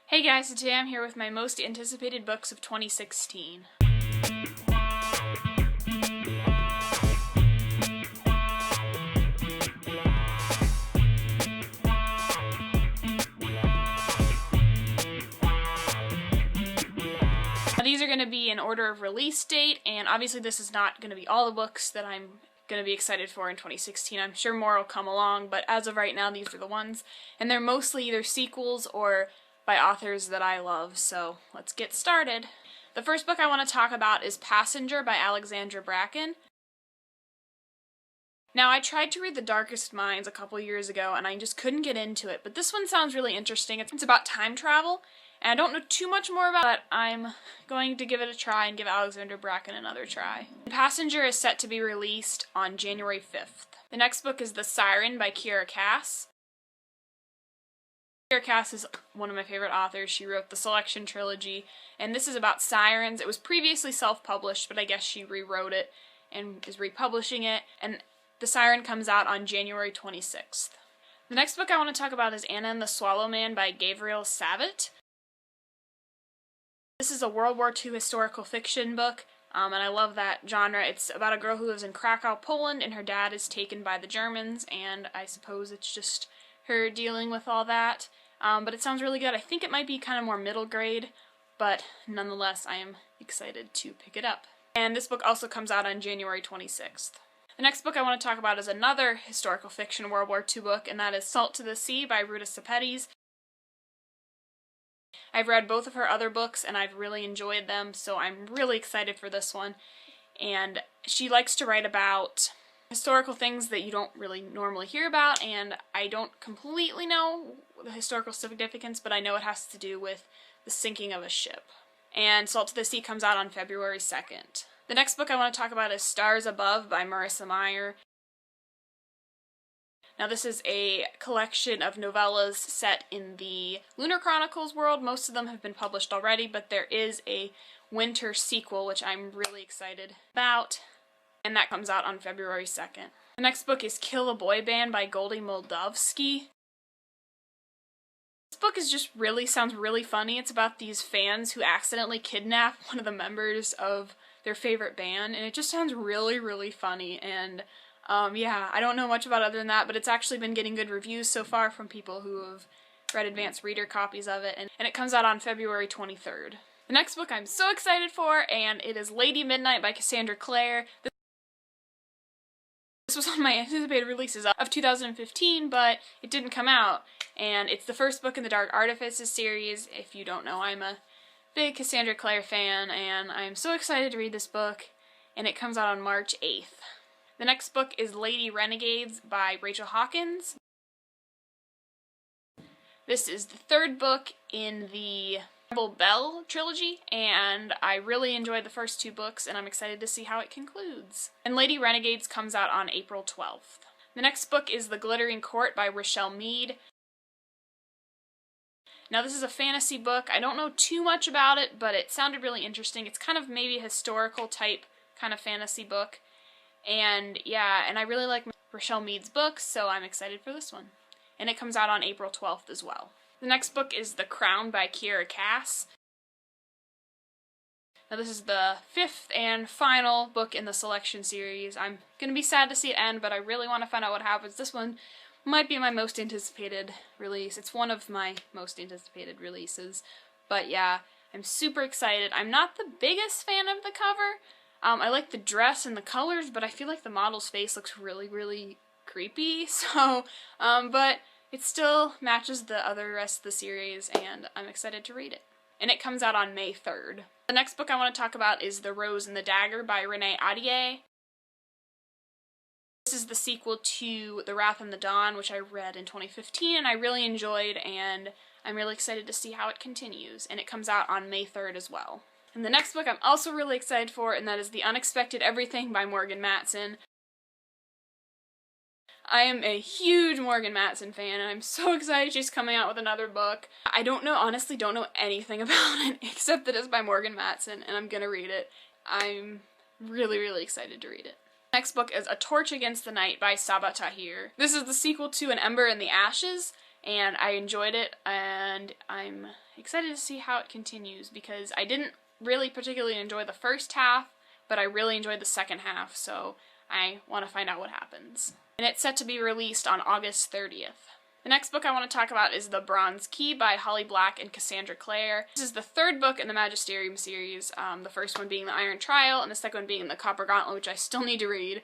Hey guys, so today I'm here with my most anticipated books of 2016. Now, these are going to be in order of release date, and obviously this is not going to be all the books that I'm going to be excited for in 2016. I'm sure more will come along, but as of right now, these are the ones. And they're mostly either sequels or by authors that I love, so let's get started. The first book I want to talk about is Passenger by Alexandra Bracken. Now, I tried to read The Darkest Minds a couple years ago, and I just couldn't get into it, but this one sounds really interesting. It's about time travel, and I don't know too much more about it, but I'm going to give it a try and give Alexandra Bracken another try. Passenger is set to be released on January 5th. The next book is The Siren by Kiera Cass. Kiera Cass is one of my favorite authors. She wrote the Selection trilogy, and this is about sirens. It was previously self-published, but I guess she rewrote it and is republishing it, and The Siren comes out on January 26th. The next book I want to talk about is Anna and the Swallow Man by Gavriel Savitt. This is a World War II historical fiction book, and I love that genre. It's about a girl who lives in Krakow, Poland, and her dad is taken by the Germans, and I suppose it's just her dealing with all that. But it sounds really good. I think it might be kind of more middle grade, but nonetheless, I am excited to pick it up. And this book also comes out on January 26th. The next book I want to talk about is another historical fiction World War II book, and that is Salt to the Sea by Ruta Sepetys. I've read both of her other books, and I've really enjoyed them, so I'm really excited for this one. And she likes to write about historical things that you don't really normally hear about, and I don't completely know the historical significance, but I know it has to do with the sinking of a ship. And Salt to the Sea comes out on February 2nd. The next book I want to talk about is Stars Above by Marissa Meyer. Now, this is a collection of novellas set in the Lunar Chronicles world. Most of them have been published already, but there is a winter sequel, which I'm really excited about, and that comes out on February 2nd. The next book is Kill a Boy Band by Goldie Moldavsky. This book sounds really funny. It's about these fans who accidentally kidnap one of the members of their favorite band, and it just sounds really, really funny, and yeah, I don't know much about it other than that, but it's actually been getting good reviews so far from people who have read advanced reader copies of it, and it comes out on February 23rd. The next book I'm so excited for, and it is Lady Midnight by Cassandra Clare. This was on my anticipated releases of 2015, but it didn't come out, and it's the first book in the Dark Artifices series. If you don't know, I'm a big Cassandra Clare fan, and I'm so excited to read this book, and it comes out on March 8th. The next book is Lady Renegades by Rachel Hawkins. This is the third book in the Rebel Belle trilogy, and I really enjoyed the first two books, and I'm excited to see how it concludes. And Lady Renegades comes out on April 12th. The next book is The Glittering Court by Richelle Mead. Now, this is a fantasy book. I don't know too much about it, but it sounded really interesting. It's kind of maybe a historical type kind of fantasy book. And yeah, and I really like Richelle Mead's books, so I'm excited for this one. And it comes out on April 12th as well. The next book is The Crown by Kiera Cass. Now, this is the fifth and final book in the Selection series. I'm going to be sad to see it end, but I really want to find out what happens. This one might be my most anticipated release. It's one of my most anticipated releases. But yeah, I'm super excited. I'm not the biggest fan of the cover. I like the dress and the colors, but I feel like the model's face looks really, really creepy. So, but it still matches the other rest of the series, and I'm excited to read it. And it comes out on May 3rd. The next book I want to talk about is The Rose and the Dagger by Renee Ahdieh. This is the sequel to The Wrath and the Dawn, which I read in 2015, and I really enjoyed, and I'm really excited to see how it continues. And it comes out on May 3rd as well. And the next book I'm also really excited for, and that is The Unexpected Everything by Morgan Matson. I am a huge Morgan Matson fan, and I'm so excited she's coming out with another book. I honestly don't know anything about it, except that it's by Morgan Matson, and I'm gonna read it. I'm really, really excited to read it. Next book is A Torch Against the Night by Sabaa Tahir. This is the sequel to An Ember in the Ashes, and I enjoyed it, and I'm excited to see how it continues, because I didn't really particularly enjoy the first half, but I really enjoyed the second half, so I want to find out what happens. And it's set to be released on August 30th. The next book I want to talk about is The Bronze Key by Holly Black and Cassandra Clare. This is the third book in the Magisterium series, the first one being The Iron Trial, and the second one being The Copper Gauntlet, which I still need to read.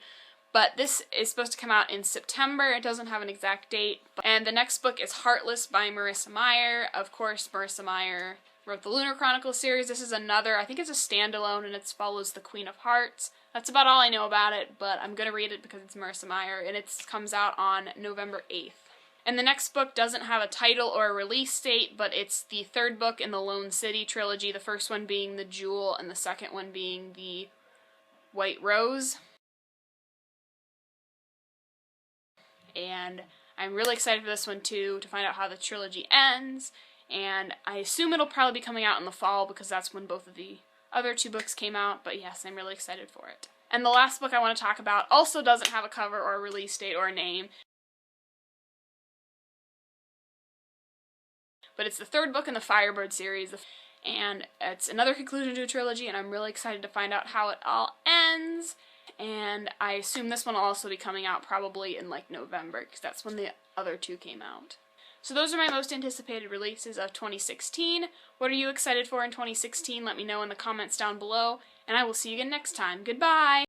But this is supposed to come out in September. It doesn't have an exact date. And the next book is Heartless by Marissa Meyer. Of course, Marissa Meyer wrote the Lunar Chronicles series. This is another, I think it's a standalone, and it follows the Queen of Hearts. That's about all I know about it, but I'm going to read it because it's Marissa Meyer, and it comes out on November 8th. And the next book doesn't have a title or a release date, but it's the third book in the Lone City trilogy, the first one being The Jewel, and the second one being The White Rose. And I'm really excited for this one too, to find out how the trilogy ends, and I assume it'll probably be coming out in the fall because that's when both of the other two books came out, but yes, I'm really excited for it. And the last book I want to talk about also doesn't have a cover or a release date or a name, but it's the third book in the Firebird series, and it's another conclusion to a trilogy, and I'm really excited to find out how it all ends. And I assume this one will also be coming out probably in like November, because that's when the other two came out. So those are my most anticipated releases of 2016. What are you excited for in 2016? Let me know in the comments down below, and I will see you again next time. Goodbye!